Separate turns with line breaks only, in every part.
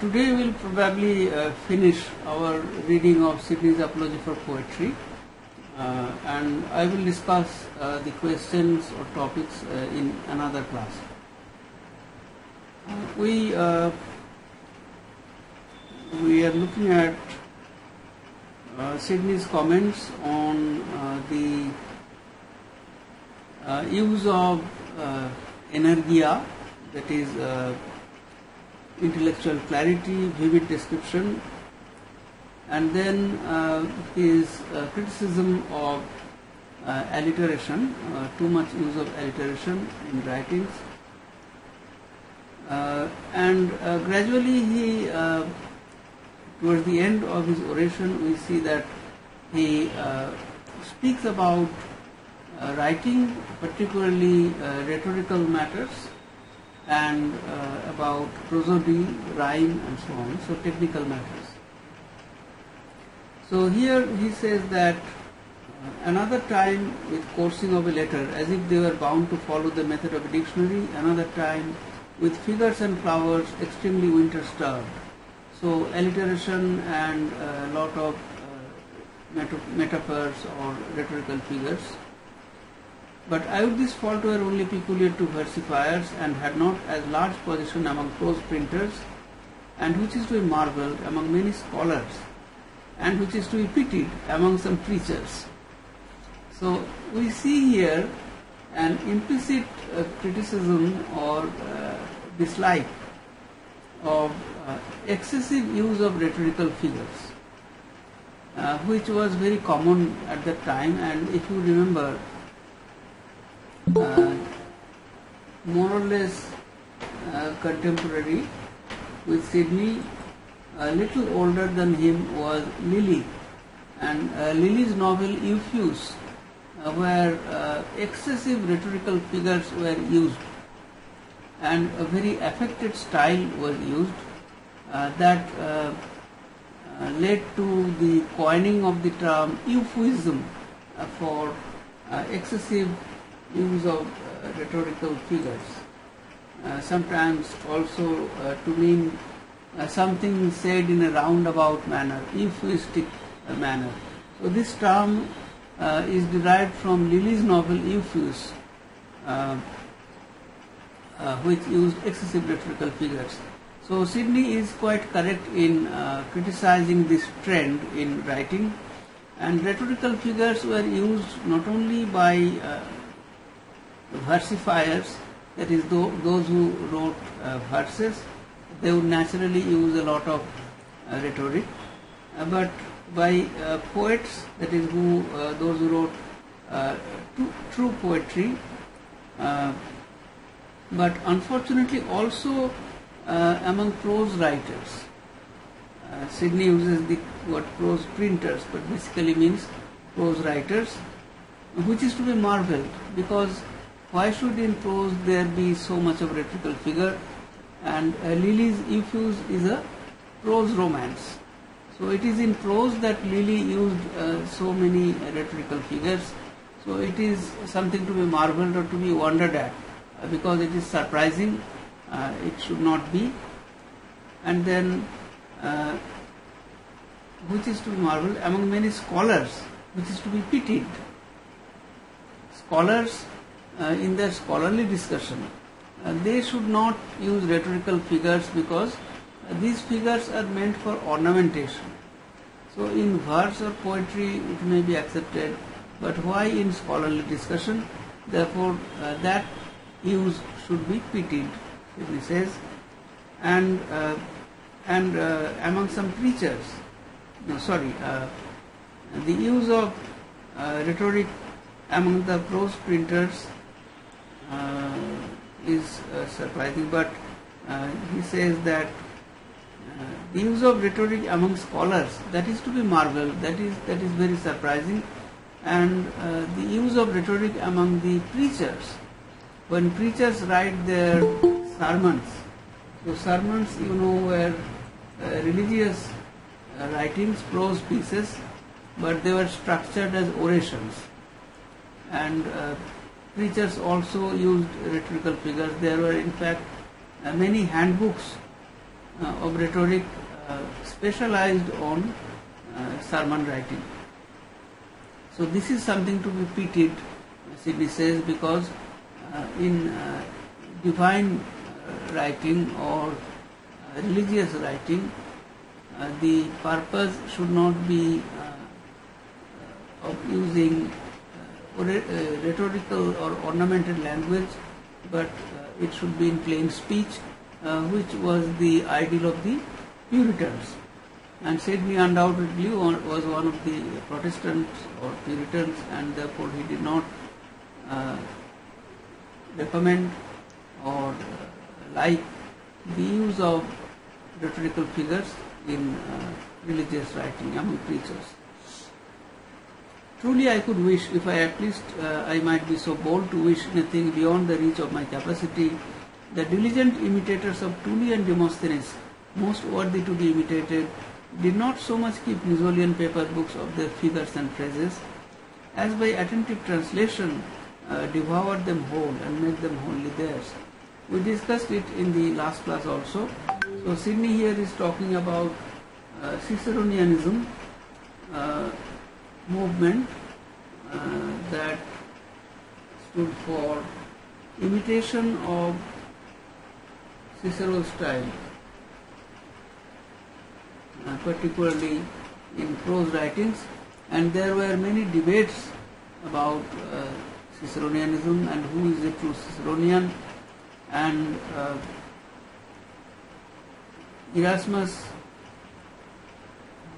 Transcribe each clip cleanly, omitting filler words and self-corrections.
Today we'll probably finish our reading of Sidney's Apology for Poetry, and I will discuss the questions or topics in another class. We are looking at Sidney's comments on the use of energia, that is intellectual clarity, vivid description, and then his criticism of alliteration, too much use of alliteration in writings, and gradually he, towards the end of his oration, we see that he speaks about writing, particularly rhetorical matters, and about prosody, rhyme, and so on, so technical matters. So here he says that another time with coursing of a letter, as if they were bound to follow the method of a dictionary, another time with figures and flowers extremely winter stirred. So alliteration and a lot of metaphors or rhetorical figures. But I would this fault were only peculiar to versifiers and had not as large position among prose printers, and which is to be marvelled among many scholars, and which is to be pitied among some preachers. So we see here an implicit criticism or dislike of excessive use of rhetorical figures, which was very common at that time. And if you remember, more or less contemporary with Sidney, a little older than him was Lilly, and Lilly's novel Euphues, where excessive rhetorical figures were used and a very affected style was used that led to the coining of the term euphuism for excessive use of rhetorical figures, sometimes also to mean something said in a roundabout manner, euphuistic manner. So this term is derived from Lilly's novel Euphues, which used excessive rhetorical figures. So Sidney is quite correct in criticizing this trend in writing, and rhetorical figures were used not only by versifiers, that is those who wrote verses. They would naturally use a lot of rhetoric, but by poets, that is those who wrote true poetry, but unfortunately also among prose writers. Sidney uses the word prose printers, but basically means prose writers, which is to be marvelled, because why should in prose there be so much of rhetorical figure? And Lilly's Euphues is a prose romance. So it is in prose that Lilly used so many rhetorical figures. So it is something to be marvelled or to be wondered at, because it is surprising. It should not be. And then, which is to be marvelled among many scholars, which is to be pitied. Scholars, in their scholarly discussion, they should not use rhetorical figures, because these figures are meant for ornamentation. So in verse or poetry it may be accepted, but why in scholarly discussion? Therefore that use should be pitied, he says. And among some preachers, the use of rhetoric among the prose printers is surprising, but he says that the use of rhetoric among scholars, that is to be marvelled, that is very surprising. And the use of rhetoric among the preachers, when preachers write their sermons, so sermons, were religious writings, prose pieces, but they were structured as orations. And preachers also used rhetorical figures. There were in fact many handbooks of rhetoric specialized on sermon writing. So this is something to be pitied, Sidney says, because in divine writing or religious writing, the purpose should not be of using rhetorical or ornamented language, but it should be in plain speech, which was the ideal of the Puritans. And Sidney undoubtedly was one of the Protestants or Puritans, and therefore he did not recommend or like the use of rhetorical figures in religious writing among preachers. Truly I could wish, if at least I might be so bold to wish anything beyond the reach of my capacity, the diligent imitators of Tully and Demosthenes, most worthy to be imitated, did not so much keep Nisolian paper books of their figures and phrases, as by attentive translation devoured them whole and made them wholly theirs. We discussed it in the last class also. So Sidney here is talking about Ciceronianism movement that stood for imitation of Cicero's style, particularly in prose writings, and there were many debates about Ciceronianism and who is a true Ciceronian, and Erasmus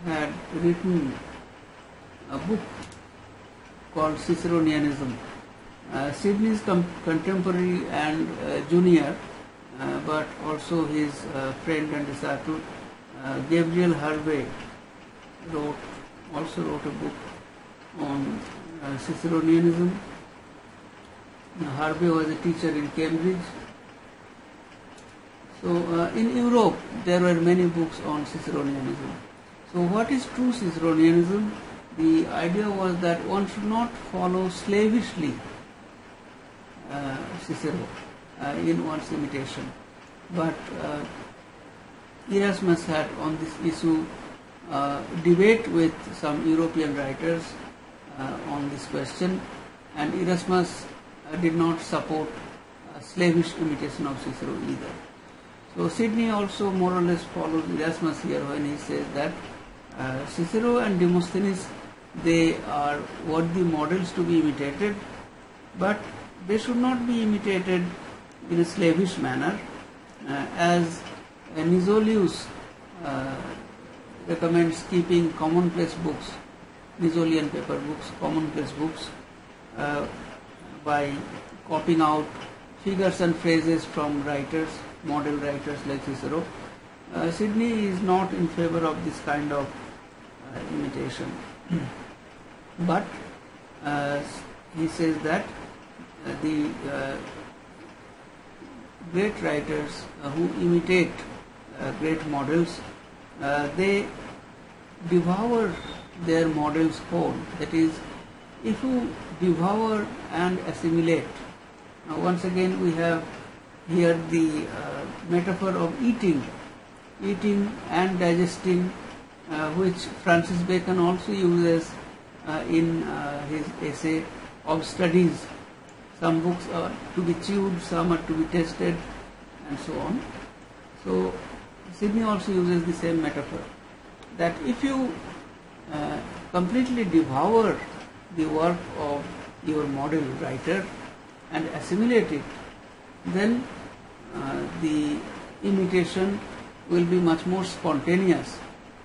had written a book called Ciceronianism. Sidney's contemporary and junior, but also his friend and disciple, Gabriel Harvey, also wrote a book on Ciceronianism. Harvey was a teacher in Cambridge. So in Europe there were many books on Ciceronianism. So what is true Ciceronianism? The idea was that one should not follow slavishly Cicero in one's imitation. But Erasmus had on this issue debate with some European writers on this question, and Erasmus did not support slavish imitation of Cicero either. So Sidney also more or less follows Erasmus here when he says that Cicero and Demosthenes, they are worthy models to be imitated, but they should not be imitated in a slavish manner, as Nisolius recommends keeping commonplace books, Nisolian paper books, commonplace books, by copying out figures and phrases from writers, model writers like Cicero. Sidney is not in favor of this kind of imitation. But he says that the great writers who imitate great models, they devour their models whole. That is, if you devour and assimilate. Now once again we have here the metaphor of eating and digesting, which Francis Bacon also uses in his essay of studies. Some books are to be chewed, some are to be tasted, and so on. So Sidney also uses the same metaphor, that if you completely devour the work of your model writer and assimilate it, then the imitation will be much more spontaneous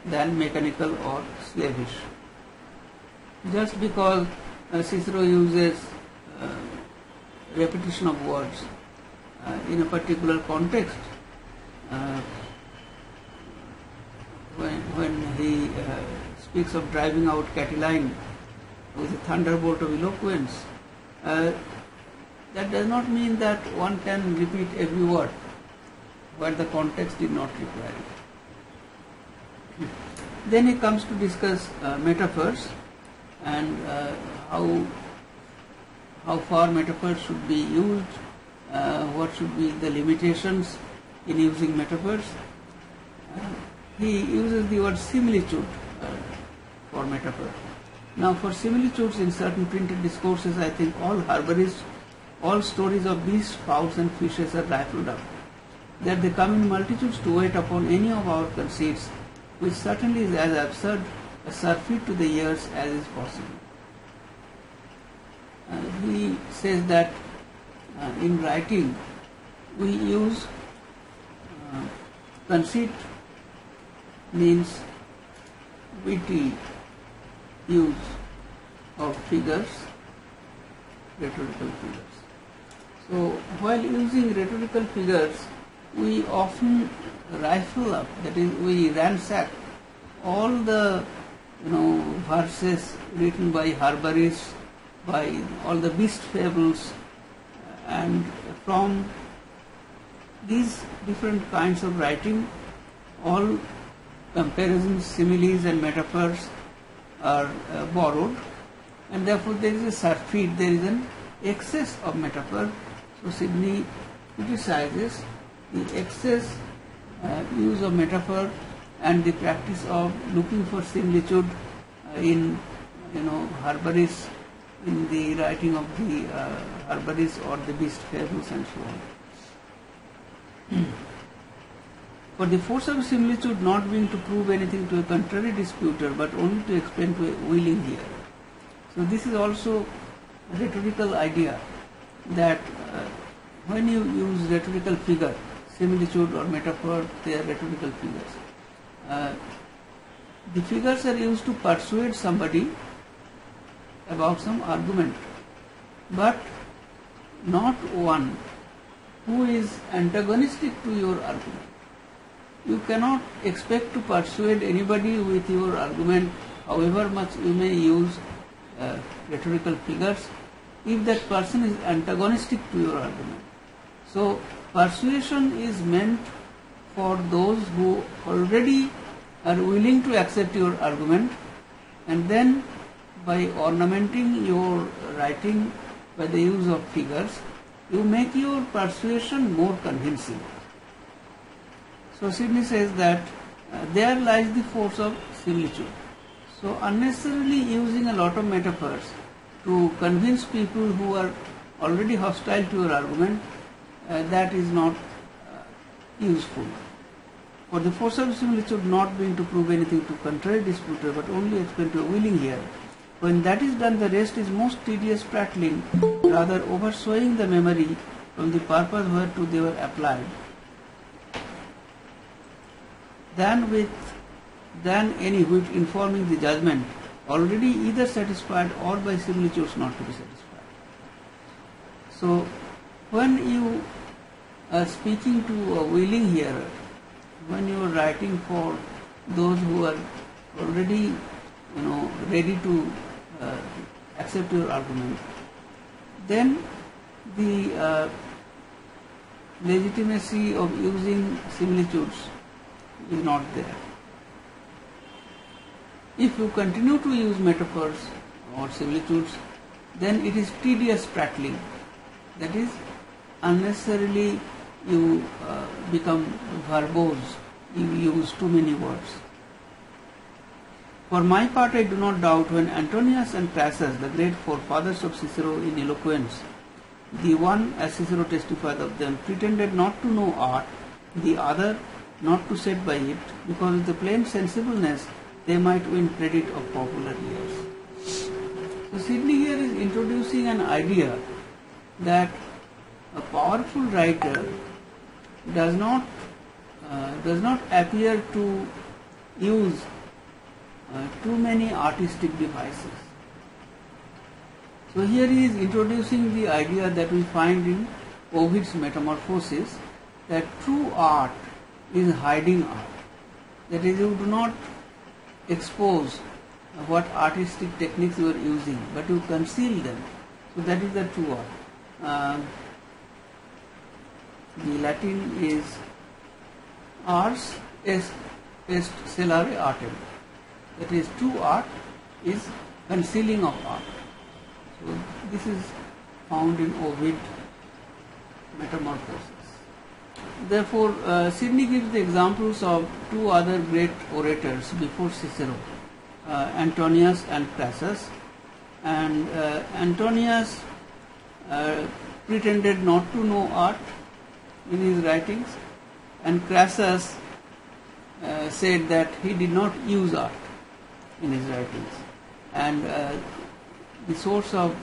than mechanical or slavish. Just because Cicero uses repetition of words in a particular context, when he speaks of driving out Catiline with a thunderbolt of eloquence, that does not mean that one can repeat every word where the context did not require it. Then he comes to discuss metaphors and how far metaphors should be used, what should be the limitations in using metaphors. he uses the word similitude for metaphor. Now, for similitudes in certain printed discourses, I think all herbarists, all stories of beasts, fowls, and fishes are rifled up. That they come in multitudes to wait upon any of our conceits, which certainly is as absurd a surfeit to the ears as is possible. He says that in writing we use conceit means witty use of figures, rhetorical figures. So while using rhetorical figures, we often rifle up, that is, we ransack all the verses written by herbarists, by all the beast fables, and from these different kinds of writing, all comparisons, similes, and metaphors are borrowed, and therefore there is a surfeit, there is an excess of metaphor. So Sidney criticizes the excess use of metaphor and the practice of looking for similitude in herbarists, in the writing of the herbarists or the beast fables and so on. For the force of similitude not being to prove anything to a contrary disputer, but only to explain to a willing hearer. So this is also a rhetorical idea, that when you use rhetorical figure, similitude or metaphor, they are rhetorical figures. The figures are used to persuade somebody about some argument, but not one who is antagonistic to your argument. You cannot expect to persuade anybody with your argument, however much you may use rhetorical figures, if that person is antagonistic to your argument. So persuasion is meant for those who already are willing to accept your argument, and then by ornamenting your writing by the use of figures, you make your persuasion more convincing. So Sidney says that there lies the force of similitude. So unnecessarily using a lot of metaphors to convince people who are already hostile to your argument, that is not useful. For the force of similitude not being to prove anything to contrary disputer, but only explain to a willing hearer. When that is done, the rest is most tedious prattling, rather overshowing the memory from the purpose whereto they were applied, than any wit informing the judgment, already either satisfied or by similitudes not to be satisfied. So when you are speaking to a willing hearer, when you are writing for those who are already ready to accept your argument, then the legitimacy of using similitudes is not there. If you continue to use metaphors or similitudes, then it is tedious prattling. That is, unnecessarily you become verbose, you use too many words. For my part, I do not doubt when Antonius and Crassus, the great forefathers of Cicero in eloquence, the one, as Cicero testified of them, pretended not to know art, the other not to set by it, because of the plain sensibleness they might win credit of popular ears. So Sidney here is introducing an idea that a powerful writer does not appear to use too many artistic devices. So here he is introducing the idea that we find in Ovid's Metamorphoses, that true art is hiding art. That is, you do not expose what artistic techniques you are using, but you conceal them. So that is the true art. The Latin is ars est celare artem. That is, true art is concealing of art. So this is found in Ovid Metamorphoses. therefore, Sidney gives the examples of two other great orators before Cicero, Antonius and Crassus. And Antonius pretended not to know art in his writings, and Crassus said that he did not use art in his writings. And the source of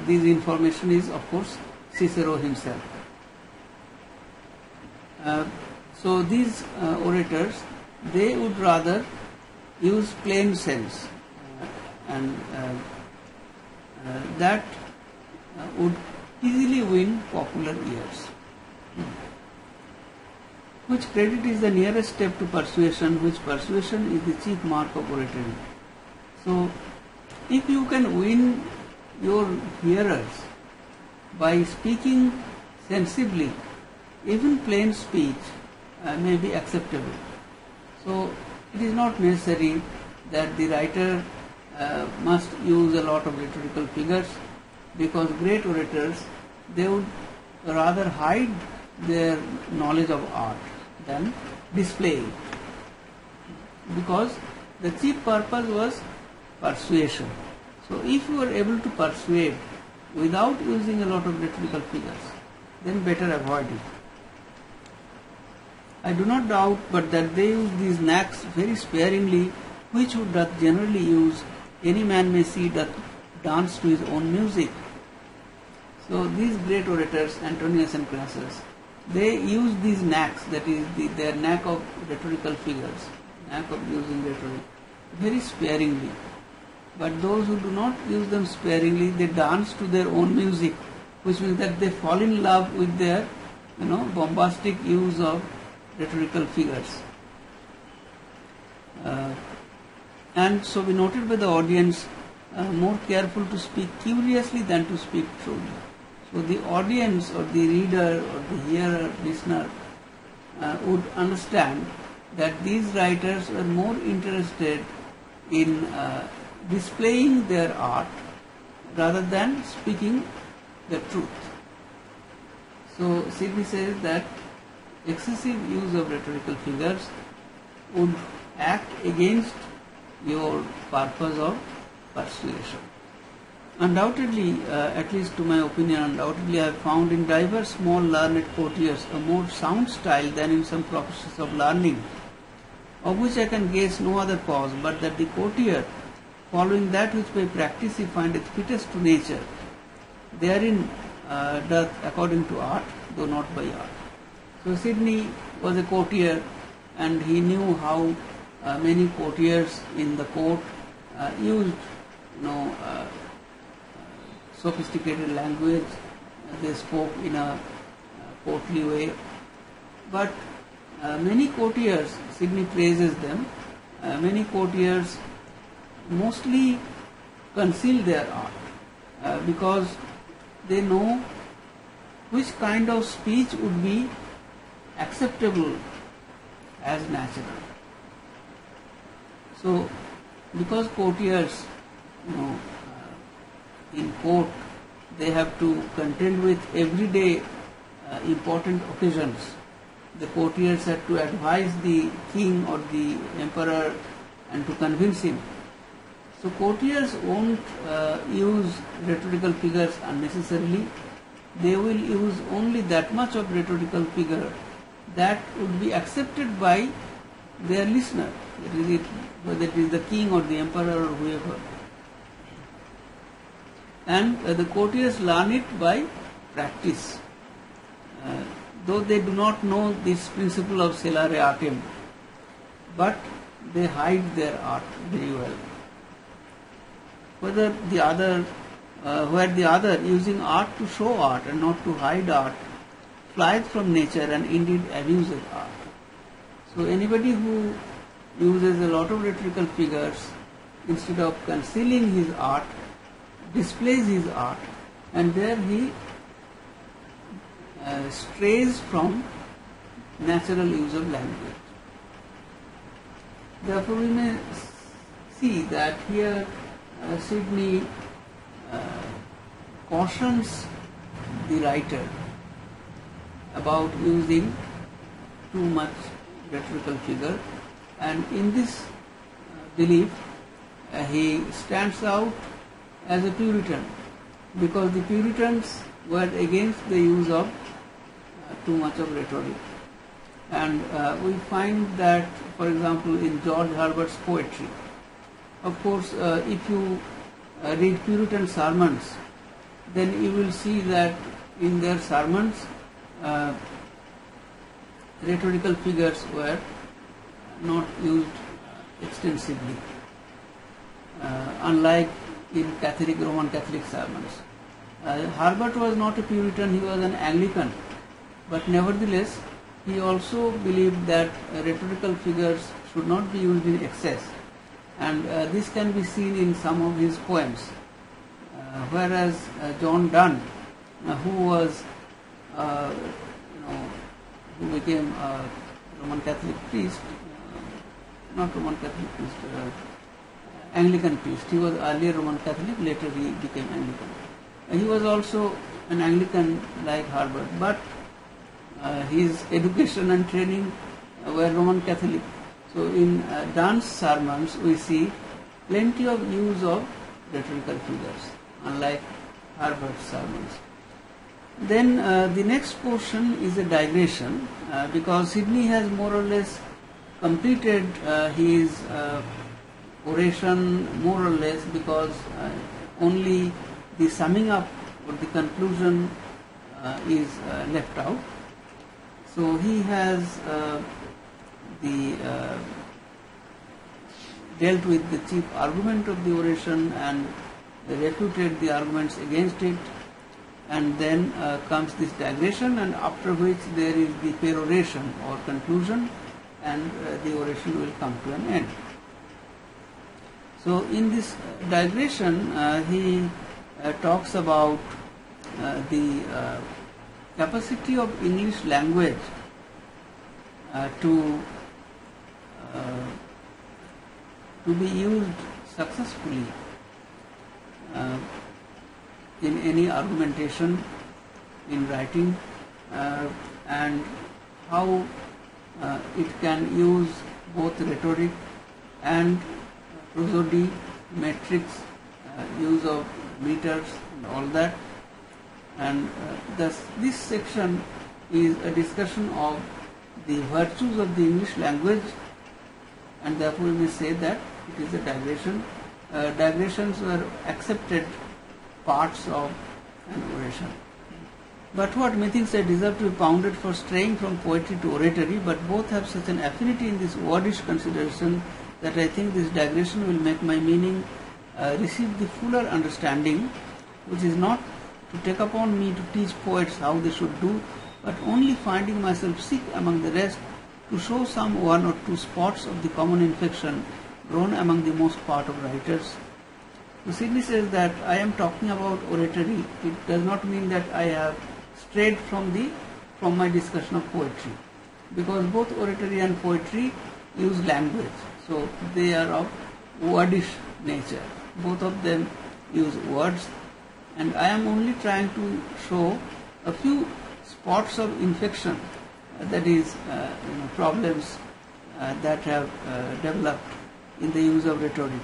this information is, of course, Cicero himself. So these orators, they would rather use plain sense, and that would easily win popular ears. Which credit is the nearest step to persuasion, which persuasion is the chief mark of oratory. So, if you can win your hearers by speaking sensibly, even plain speech may be acceptable. So, it is not necessary that the writer must use a lot of rhetorical figures, because great orators, they would rather hide their knowledge of art than display it, because the chief purpose was persuasion. So if you are able to persuade without using a lot of rhetorical figures, then better avoid it. I do not doubt but that they use these knacks very sparingly, which who doth generally use, any man may see doth dance to his own music. So these great orators, Antonius and Crassus, they use these knacks, that is their knack of rhetorical figures, knack of using rhetoric, very sparingly. But those who do not use them sparingly, they dance to their own music, which means that they fall in love with their, bombastic use of rhetorical figures. And so we noted by the audience more careful to speak curiously than to speak truly. So the audience or the reader or the hearer, listener would understand that these writers were more interested in displaying their art rather than speaking the truth. So Sidney says that excessive use of rhetorical figures would act against your purpose of persuasion. Undoubtedly, at least to my opinion, undoubtedly I have found in diverse small learned courtiers a more sound style than in some professors of learning, of which I can guess no other cause, but that the courtier, following that which by practice he findeth fittest to nature, therein doth according to art, though not by art. So Sidney was a courtier, and he knew how many courtiers in the court used, sophisticated language. They spoke in a courtly way. But many courtiers, Sidney praises them, many courtiers mostly conceal their art because they know which kind of speech would be acceptable as natural. So, because courtiers, in court, they have to contend with everyday important occasions. The courtiers had to advise the king or the emperor and to convince him. So courtiers won't use rhetorical figures unnecessarily. They will use only that much of rhetorical figure that would be accepted by their listener, whether it is the king or the emperor or whoever. And the courtiers learn it by practice. Though they do not know this principle of celare artem, but they hide their art very well. Where the other, using art to show art and not to hide art, flieth from nature and indeed abuses art. So anybody who uses a lot of rhetorical figures, instead of concealing his art, displays his art, and there he strays from natural use of language. Therefore we may see that here Sidney cautions the writer about using too much rhetorical figure, and in this belief he stands out as a Puritan, because the Puritans were against the use of too much of rhetoric. And we find that, for example, in George Herbert's poetry. Of course, if you read Puritan sermons, then you will see that in their sermons rhetorical figures were not used extensively, unlike in Roman Catholic sermons. Herbert was not a Puritan, he was an Anglican, but nevertheless he also believed that rhetorical figures should not be used in excess, and this can be seen in some of his poems. Whereas John Donne, who was, who became a Roman Catholic priest, not Roman Catholic priest, Anglican priest. He was earlier Roman Catholic, later he became Anglican. He was also an Anglican like Herbert, but his education and training were Roman Catholic. So in Donne's sermons we see plenty of use of rhetorical figures, unlike Herbert's sermons. Then the next portion is a digression, because Sidney has more or less completed his oration more or less, because only the summing up or the conclusion is left out. So he has dealt with the chief argument of the oration and refuted the arguments against it, and then comes this digression, and after which there is the peroration or conclusion, and the oration will come to an end. So in this digression he talks about the capacity of English language to be used successfully in any argumentation, in writing, and how it can use both rhetoric and prosody, metrics, use of meters and all that. And thus this section is a discussion of the virtues of the English language, and therefore we may say that it is a digression. Digressions were accepted parts of an oration. But what methinks I deserve to be pounded for straying from poetry to oratory, but both have such an affinity in this wordish consideration that I think this digression will make my meaning receive the fuller understanding, which is not to take upon me to teach poets how they should do, but only finding myself sick among the rest to show some one or two spots of the common infection grown among the most part of writers. So Sidney says that I am talking about oratory. It does not mean that I have strayed from my discussion of poetry, because both oratory and poetry use language, so they are of wordish nature. Both of them use words, and I am only trying to show a few spots of infection, that is problems that have developed in the use of rhetoric.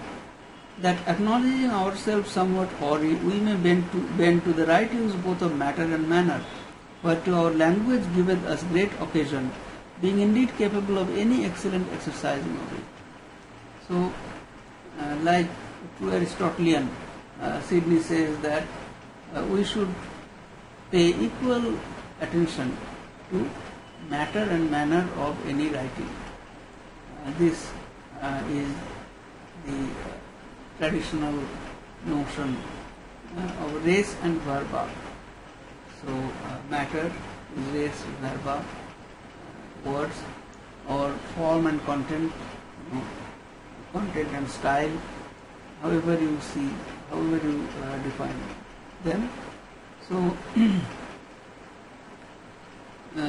That acknowledging ourselves somewhat hoary, we may bend to the right use both of matter and manner, but to our language giveth us great occasion, being indeed capable of any excellent exercising of it. So, like to Aristotelian, Sidney says that we should pay equal attention to matter and manner of any writing. This is the traditional notion of res and verba. So matter is res, verba, words, or form and content, content and style, however you see, however you define them. So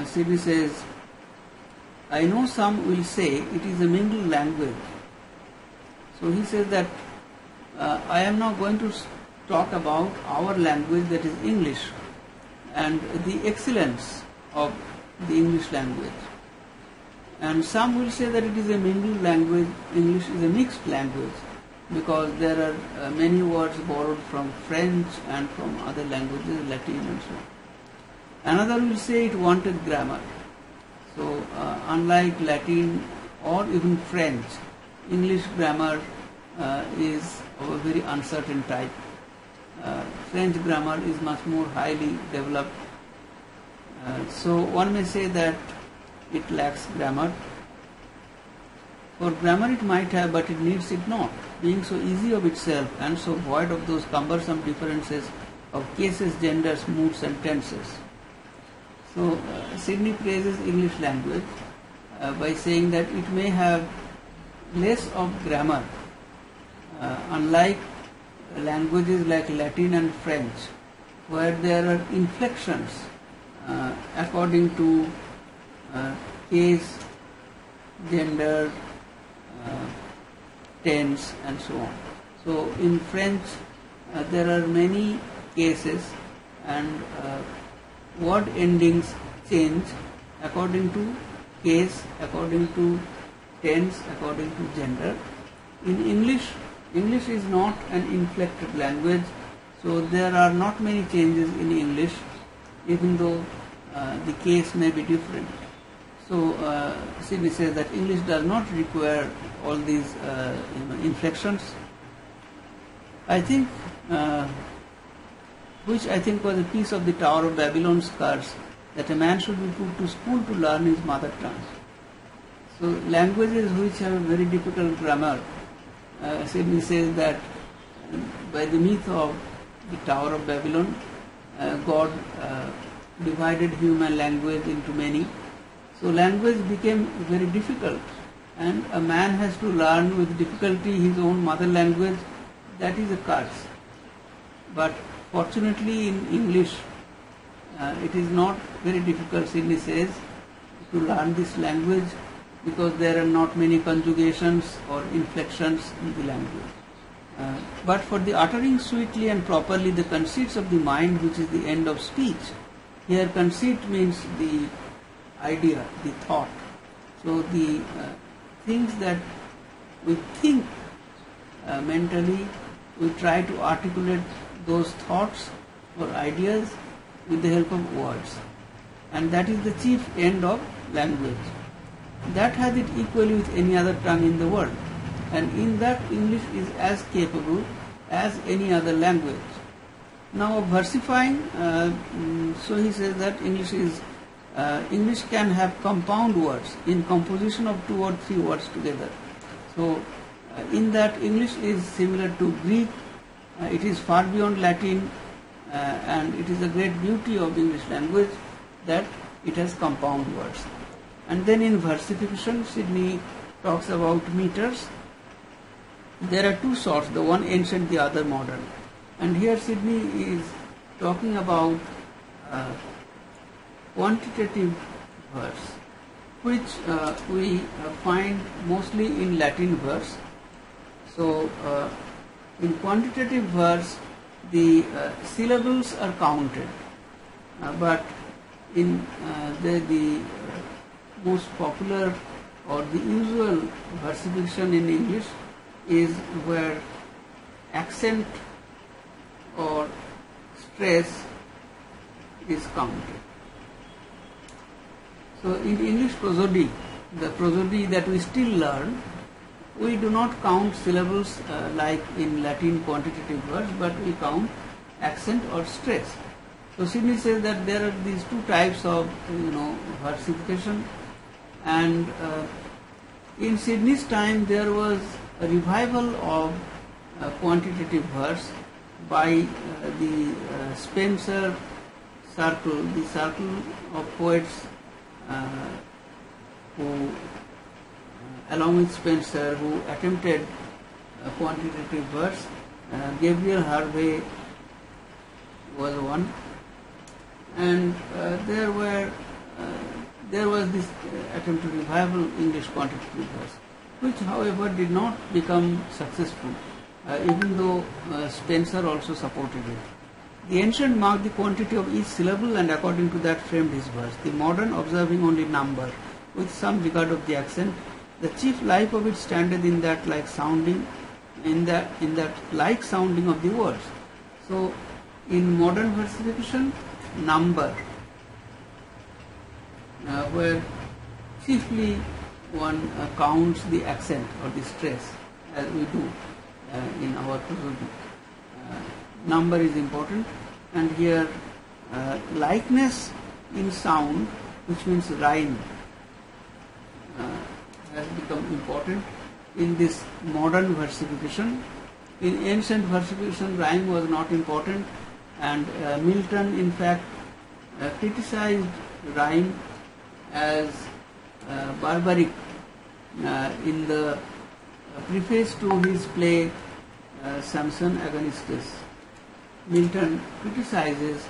Sidney says, I know some will say it is a mingled language. So he says that I am now going to talk about our language, that is English, and the excellence of the English language. And some will say that it is a mingled language, English is a mixed language, because there are many words borrowed from French and from other languages, Latin and so on. Another will say it wanted grammar. So unlike Latin or even French, English grammar is of a very uncertain type. French grammar is much more highly developed. So one may say that it lacks grammar. For grammar it might have, but it needs it not, being so easy of itself and so void of those cumbersome differences of cases, genders, moods and tenses. So Sidney praises English language by saying that it may have less of grammar, unlike languages like Latin and French, where there are inflections according to case, gender, tense and so on. So in French there are many cases and word endings change according to case, according to tense, according to gender. In English, English is not an inflected language, so there are not many changes in English, even though the case may be different. So Sidney says that English does not require all these inflections. I think, which I think was a piece of the Tower of Babylon's curse, that a man should be put to school to learn his mother tongue. So languages which have a very difficult grammar, Sidney says that by the myth of the Tower of Babylon, God divided human language into many. So language became very difficult, and a man has to learn with difficulty his own mother language. That is a curse. But fortunately in English, it is not very difficult, Sidney says, to learn this language, because there are not many conjugations or inflections in the language. But for the uttering sweetly and properly the conceits of the mind, which is the end of speech, here conceit means the idea, the thought. So the things that we think mentally, we try to articulate those thoughts or ideas with the help of words. And that is the chief end of language. That has it equally with any other tongue in the world. And in that English is as capable as any other language. Now versifying, so he says that English can have compound words in composition of 2 or 3 words together. So in that English is similar to Greek, it is far beyond Latin, and it is a great beauty of the English language that it has compound words. And then in versification, Sidney talks about meters. There are 2 sorts, the one ancient, the other modern. And here Sidney is talking about quantitative verse, which we find mostly in Latin verse. So in quantitative verse, the syllables are counted, but in the most popular or the usual versification in English is where accent or stress is counted. So in English prosody, the prosody that we still learn, we do not count syllables like in Latin quantitative verse, but we count accent or stress. So Sidney says that there are these 2 types of versification, and in Sidney's time there was a revival of quantitative verse by the Spencer circle, the circle of poets who, along with Spencer, who attempted quantitative verse. Gabriel Harvey was one, and there was this attempt to revival English quantitative verse, which however did not become successful, even though Spencer also supported it. The ancient marked the quantity of each syllable and according to that framed his verse. The modern, observing only number, with some regard of the accent. The chief life of it standeth in that like sounding, in that like sounding of the words. So, in modern versification, number, where chiefly one counts the accent or the stress, as we do in our prosody. Number is important, and here likeness in sound, which means rhyme, has become important in this modern versification. In ancient versification, rhyme was not important, and Milton in fact criticized rhyme as barbaric in the preface to his play Samson Agonistes. Milton criticizes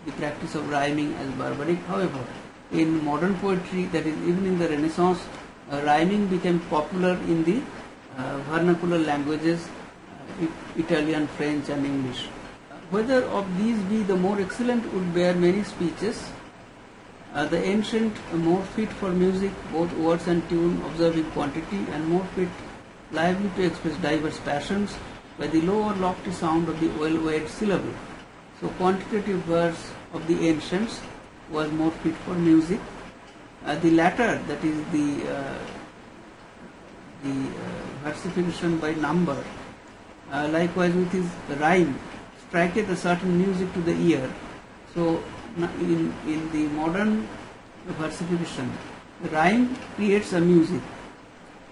the practice of rhyming as barbaric. However, in modern poetry, that is even in the Renaissance, rhyming became popular in the vernacular languages, Italian, French and English. Whether of these be the more excellent would bear many speeches. The ancient more fit for music, both words and tune, observing quantity, and more fit lively to express diverse passions by the low or lofty sound of the well-weighed syllable. So quantitative verse of the ancients was more fit for music. The latter, that is the versification by number, likewise with his rhyme, striketh a certain music to the ear. So in the modern versification, rhyme creates a music,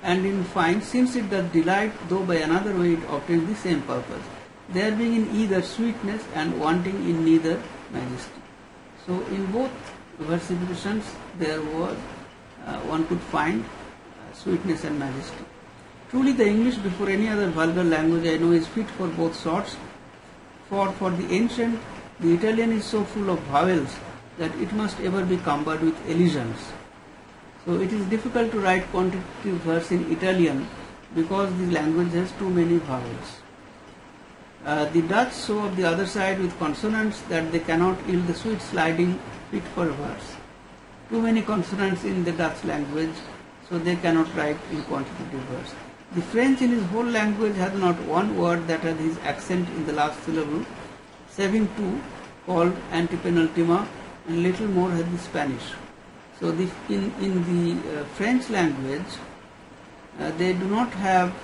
and in fine, since it does delight, though by another way it obtains the same purpose, there being in either sweetness and wanting in neither majesty. So in both versifications there was, one could find sweetness and majesty. Truly the English before any other vulgar language I know is fit for both sorts, for the ancient the Italian is so full of vowels that it must ever be cumbered with elisions. So it is difficult to write quantitative verse in Italian because the language has too many vowels. The Dutch so of the other side with consonants that they cannot yield the sweet sliding fit for verse. Too many consonants in the Dutch language, so they cannot write in quantitative verse. The French in his whole language has not one word that has his accent in the last syllable, saving two called antepenultima, and little more has the Spanish. So in the French language, they do not have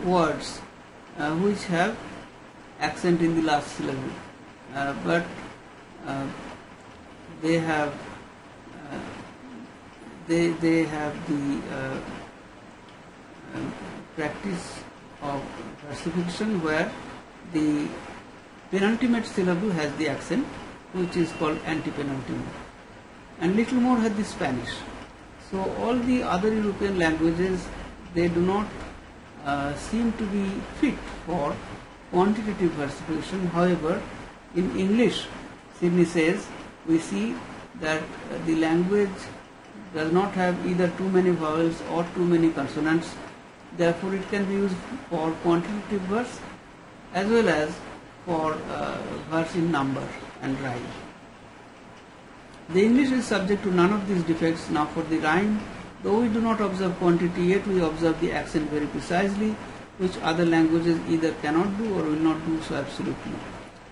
words which have accent in the last syllable, but they have they have the practice of versification where the penultimate syllable has the accent, which is called antepenultimate, and little more has the Spanish. So all the other European languages, they do not seem to be fit for quantitative versification. However, in English, Sidney says, we see that the language does not have either too many vowels or too many consonants. Therefore, it can be used for quantitative verse as well as for verse in number and rhyme. The English is subject to none of these defects. Now for the rhyme, though we do not observe quantity, yet we observe the accent very precisely, which other languages either cannot do or will not do so absolutely.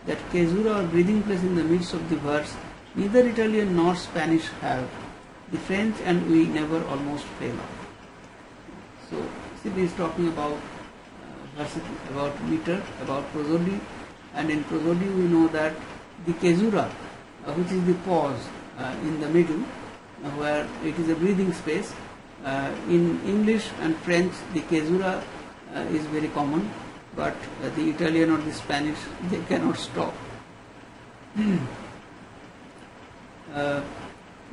That caesura or breathing place in the midst of the verse, neither Italian nor Spanish have. The French and we never almost fail of. So, Sidney is talking about meter, about prosody, and in prosody we know that the caesura, which is the pause in the middle, where it is a breathing space, in English and French the caesura is very common, but the Italian or the Spanish, they cannot stop.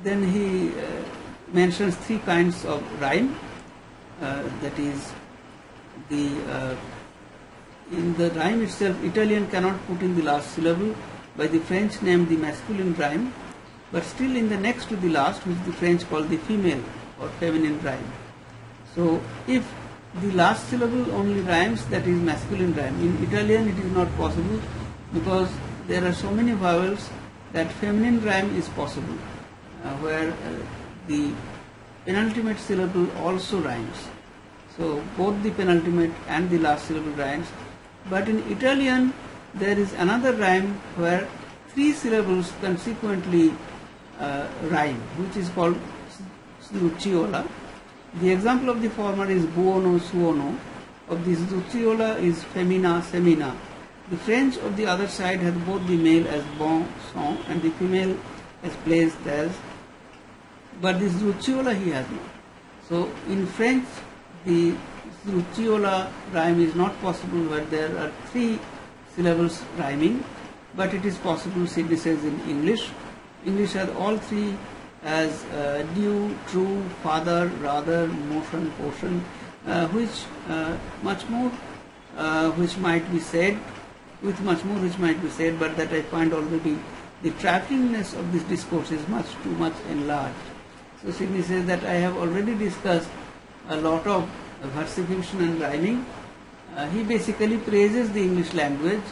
Then he mentions three kinds of rhyme, that is in the rhyme itself, Italian cannot put in the last syllable, by the French named the masculine rhyme, but still in the next to the last, which the French call the female or feminine rhyme. So if the last syllable only rhymes, that is masculine rhyme. In Italian it is not possible because there are so many vowels that feminine rhyme is possible, where the penultimate syllable also rhymes. So both the penultimate and the last syllable rhymes. But in Italian there is another rhyme where 3 syllables consequently rhyme, which is called Sdrucciola. The example of the former is buono, suono. Of the Sdrucciola is femina, semina. The French of the other side has both the male as bon, son, and the female as plays, thèse. But the Sdrucciola he has not. So in French, the Sdrucciola rhyme is not possible where there are 3 syllables rhyming, but it is possible, Sidney says, in English. English has all 3 as due, true, father, rather, motion, portion, which much more which might be said, with much more which might be said, but that I find already the travellingness of this discourse is much too much enlarged. So Sidney says that I have already discussed a lot of versification and rhyming. He basically praises the English language,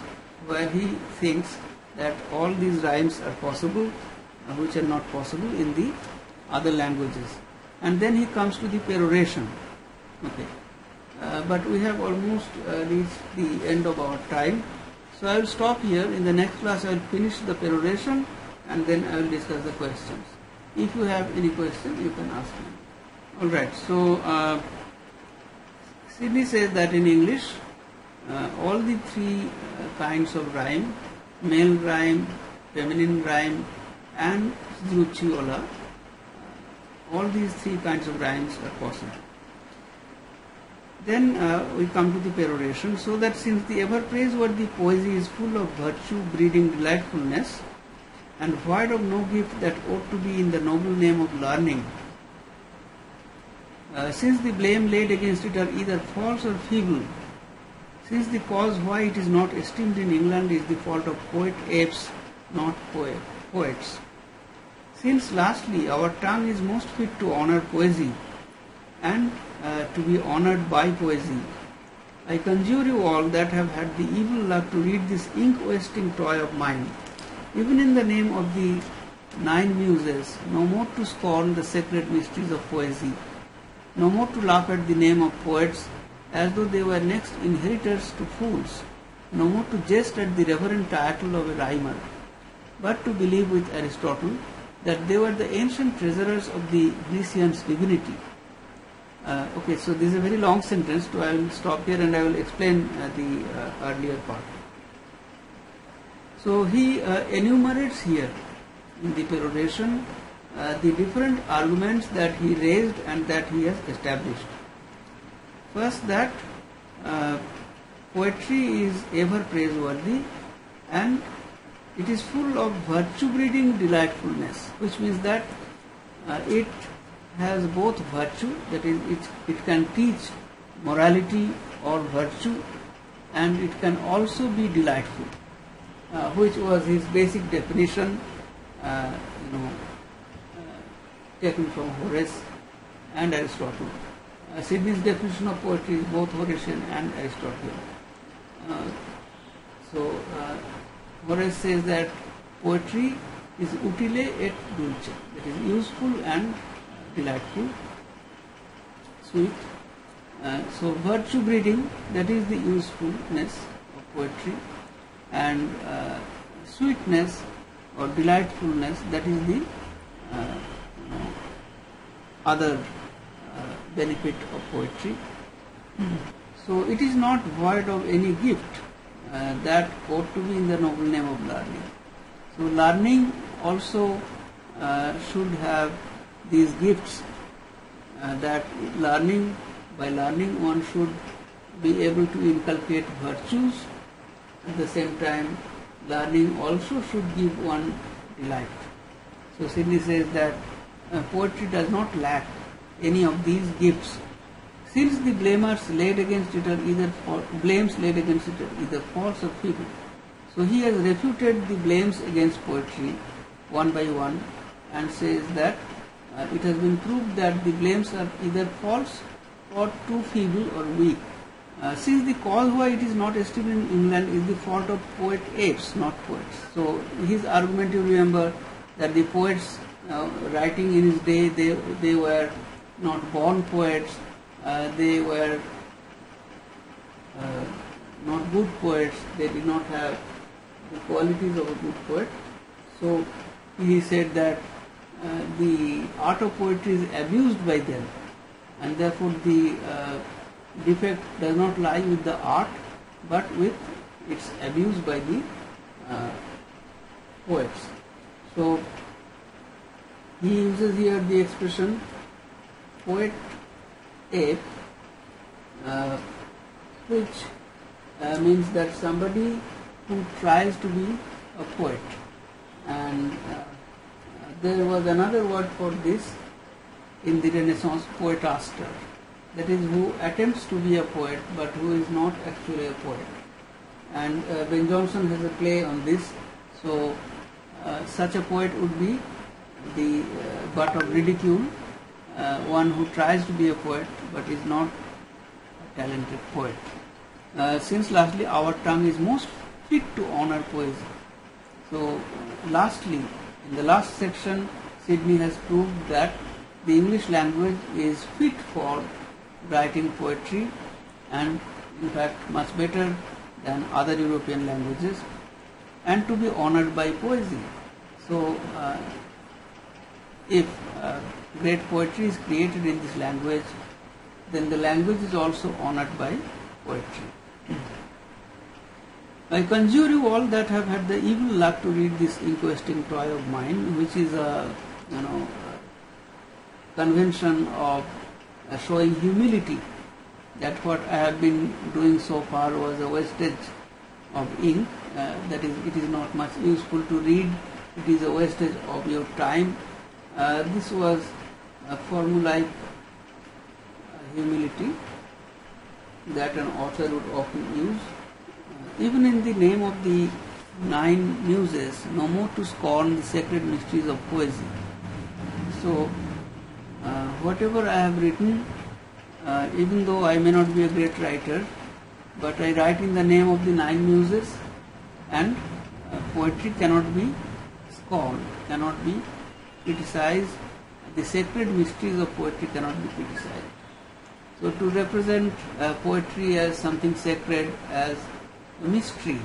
where he thinks that all these rhymes are possible, which are not possible in the other languages. And then he comes to the peroration. Okay. But we have almost reached the end of our time. So I will stop here. In the next class I will finish the peroration and then I will discuss the questions. If you have any question, you can ask me. Alright, so Sidney says that in English, all the 3 kinds of rhyme, male rhyme, feminine rhyme, and Sdrucciola, all these 3 kinds of rhymes are possible. Then we come to the peroration. So that since the ever praiseworthy poesy is full of virtue breeding delightfulness, and void of no gift that ought to be in the noble name of learning, since the blame laid against it are either false or feeble, since the cause why it is not esteemed in England is the fault of poet apes, not poets, since lastly our tongue is most fit to honour poesy and to be honoured by poesy, I conjure you all that have had the evil luck to read this ink-wasting toy of mine, even in the name of the 9 muses, no more to scorn the sacred mysteries of poesy, no more to laugh at the name of poets as though they were next inheritors to fools, no more to jest at the reverend title of a rhymer, but to believe with Aristotle that they were the ancient treasurers of the Grecians' divinity. Okay, so this is a very long sentence, so I will stop here and I will explain the earlier part. So he enumerates here in the peroration the different arguments that he raised and that he has established. First, that poetry is ever praiseworthy and it is full of virtue breeding delightfulness, which means that it has both virtue, that is, it can teach morality or virtue, and it can also be delightful, which was his basic definition, taken from Horace and Aristotle. Sidney's definition of poetry is both Horatian and Aristotelian. Horace says that poetry is utile et dulce, that is useful and delightful, sweet. So virtue breeding, that is the usefulness of poetry, and sweetness or delightfulness, that is the other benefit of poetry. So it is not void of any gift that ought to be in the noble name of learning. So learning also should have these gifts, that by learning one should be able to inculcate virtues. At the same time, learning also should give one delight. So Sidney says that poetry does not lack any of these gifts, since the blames laid against it are either false or feeble. So he has refuted the blames against poetry one by one and says that it has been proved that the blames are either false or too feeble or weak. Since the cause why it is not esteemed in England is the fault of poet apes, not poets. So his argument, you remember, that the poets writing in his day, they were not born poets, they were not good poets, they did not have the qualities of a good poet. So he said that the art of poetry is abused by them, and therefore the defect does not lie with the art but with its abuse by the poets. So he uses here the expression poet ape, which means that somebody who tries to be a poet. And there was another word for this in the Renaissance, poetaster, that is, who attempts to be a poet but who is not actually a poet. And Ben Jonson has a play on this. So such a poet would be the butt of ridicule, one who tries to be a poet but is not a talented poet. Since lastly our tongue is most fit to honor poesy. So lastly, in the last section, Sidney has proved that the English language is fit for writing poetry, and in fact much better than other European languages, and to be honored by poesy. So if great poetry is created in this language, then the language is also honored by poetry. I conjure you all that have had the evil luck to read this inquesting toy of mine, which is a convention of showing humility, that what I have been doing so far was a wastage of ink, that is, it is not much useful to read, it is a wastage of your time. This was a formulaic humility that an author would often use. Even in the name of the 9 muses, no more to scorn the sacred mysteries of poesy. So, whatever I have written, even though I may not be a great writer, but I write in the name of the 9 muses, and poetry cannot be scorned, cannot be criticized. The sacred mysteries of poetry cannot be criticized. So, to represent poetry as something sacred, as a mystery,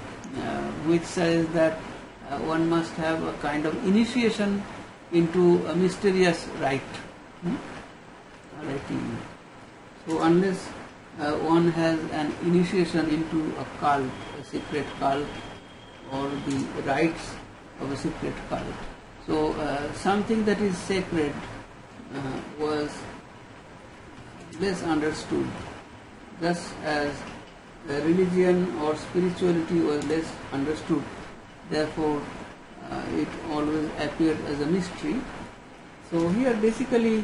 which says that one must have a kind of initiation into a mysterious rite. So unless one has an initiation into a cult, a secret cult, or the rites of a secret cult, so something that is sacred was less understood, just as religion or spirituality was less understood. Therefore, it always appeared as a mystery. So here basically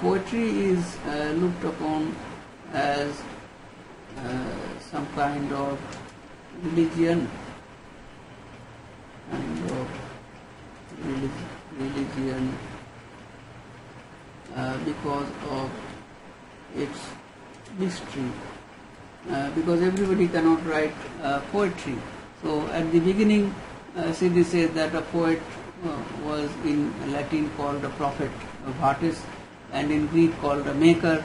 poetry is looked upon as some kind of religion, because of its mystery. Because everybody cannot write poetry. So at the beginning, Sidney says that a poet was in Latin called a prophet, a vatis, and in Greek called a maker.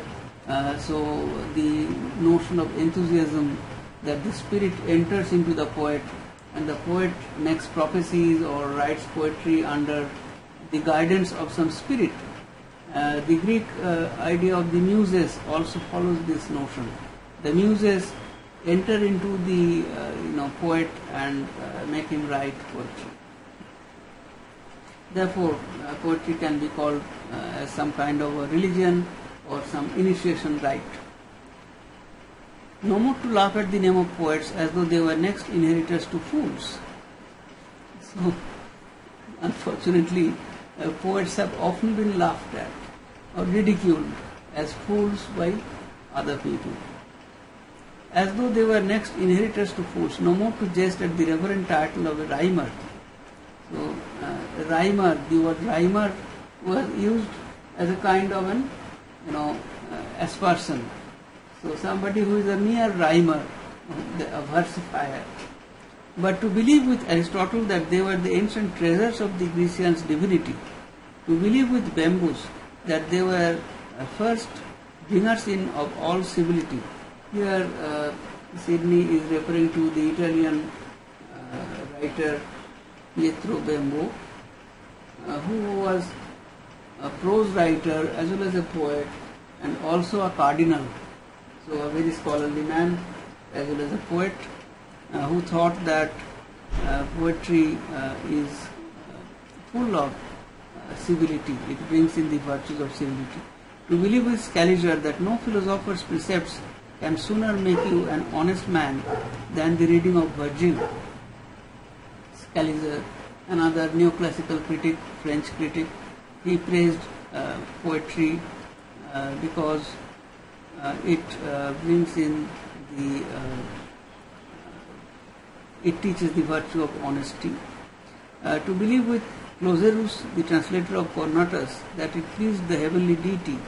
So the notion of enthusiasm, that the spirit enters into the poet, and the poet makes prophecies or writes poetry under the guidance of some spirit. The Greek idea of the muses also follows this notion. The muses enter into the poet and make him write poetry. Therefore, poetry can be called as some kind of a religion or some initiation rite. No more to laugh at the name of poets as though they were next inheritors to fools. So, unfortunately, poets have often been laughed at or ridiculed as fools by other people, as though they were next inheritors to fools. No more to jest at the reverend title of a rhymer. So, rhymer, the word rhymer was used as a kind of an, aspersion. So, somebody who is a mere rhymer, a versifier. But to believe with Aristotle that they were the ancient treasures of the Grecians' divinity, to believe with bamboos that they were first bringers in of all civility. Here Sidney is referring to the Italian writer Pietro Bembo, who was a prose writer as well as a poet and also a cardinal. So a very scholarly man as well as a poet who thought that poetry is full of civility. It brings in the virtues of civility. To believe with Scaliger that no philosopher's precepts can sooner make you an honest man than the reading of Virgil. Scaliger, another neoclassical critic, French critic, he praised poetry because it brings in the it teaches the virtue of honesty. To believe with Closerus, the translator of Cornutus, that it pleased the heavenly deity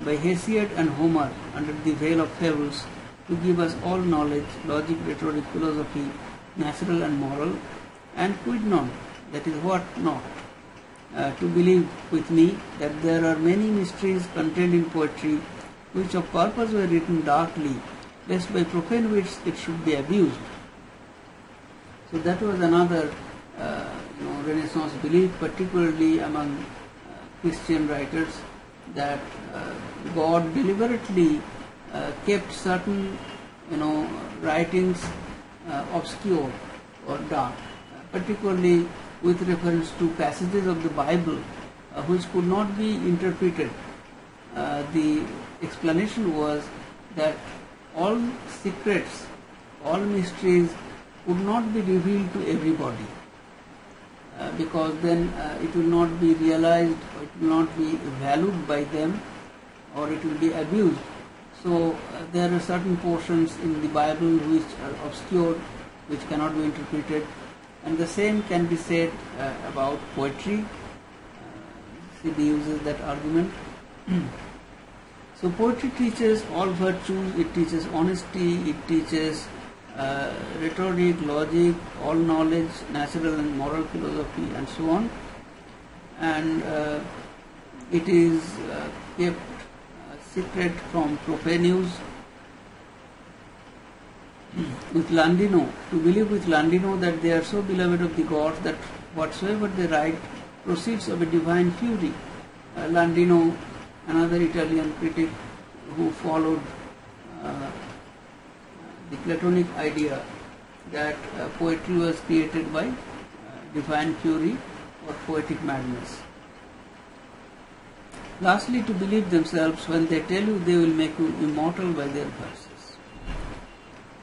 by Hesiod and Homer under the veil of fables to give us all knowledge, logic, rhetoric, philosophy, natural and moral, and quid non, that is what not. To believe with me that there are many mysteries contained in poetry which of purpose were written darkly, lest by profane wits it should be abused. So that was another Renaissance belief, particularly among Christian writers, that God deliberately kept certain writings obscure or dark, particularly with reference to passages of the Bible which could not be interpreted. The explanation was that all secrets, all mysteries would not be revealed to everybody, because then it will not be realized, or it will not be valued by them, or it will be abused. So there are certain portions in the Bible which are obscure, which cannot be interpreted, and the same can be said about poetry. Sidney uses that argument. So poetry teaches all virtues, it teaches honesty, it teaches rhetoric, logic, all knowledge, natural and moral philosophy, and so on. And it is kept secret from profaners. With Landino, to believe with Landino that they are so beloved of the gods that whatsoever they write proceeds of a divine fury. Landino, another Italian critic who followed the Platonic idea that poetry was created by divine fury or poetic madness. Lastly, to believe themselves when they tell you they will make you immortal by their verses.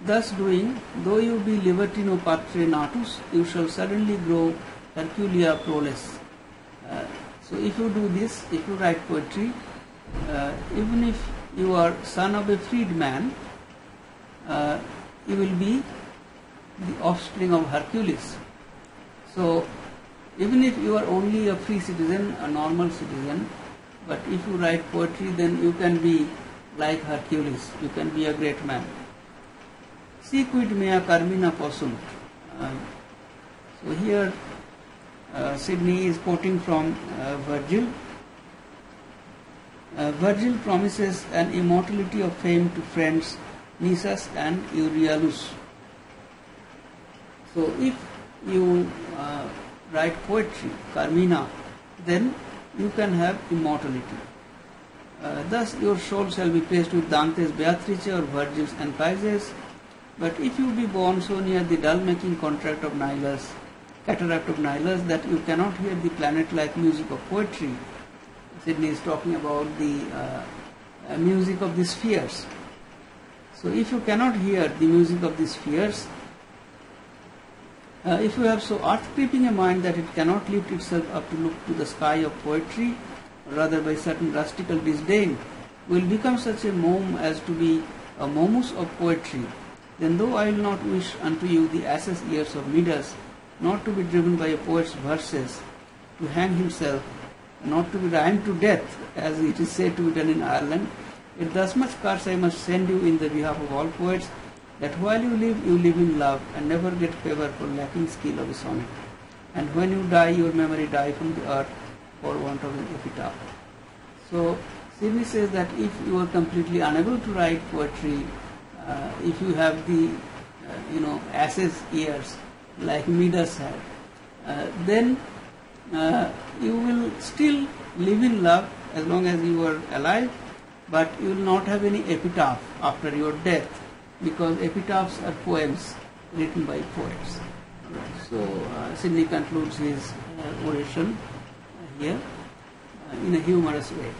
Thus doing, though you be libertino patre natus, you shall suddenly grow Herculia proles. So if you do this, if you write poetry, even if you are son of a freedman, you will be the offspring of Hercules. So even if you are only a free citizen, a normal citizen, but if you write poetry, then you can be like Hercules, you can be a great man. Si quid mea carmina possunt. So here Sidney is quoting from Virgil. Virgil promises an immortality of fame to friends Nisus and Euryalus. So if you write poetry, Carmina, then you can have immortality. Thus your soul shall be placed with Dante's Beatrice or Virgil's Anchises. But if you be born so near the dull-making cataract of Nilus, that you cannot hear the planet-like music of poetry, Sidney is talking about the music of the spheres. So if you cannot hear the music of the spheres, if you have so earth-creeping a mind that it cannot lift itself up to look to the sky of poetry, or rather by certain rustical disdain, will become such a mome as to be a momus of poetry, then though I will not wish unto you the ass's ears of Midas, not to be driven by a poet's verses, to hang himself, not to be rhymed to death, as it is said to be done in Ireland, yet thus much curse I must send you in the behalf of all poets, that while you live in love, and never get favour for lacking skill of a sonnet. And when you die, your memory die from the earth, for want of an epitaph. So Sidney says that if you are completely unable to write poetry, if you have the ass's ears like Midas had, then you will still live in love as long as you are alive, but you will not have any epitaph after your death, because epitaphs are poems written by poets. So Sidney concludes his oration here in a humorous way.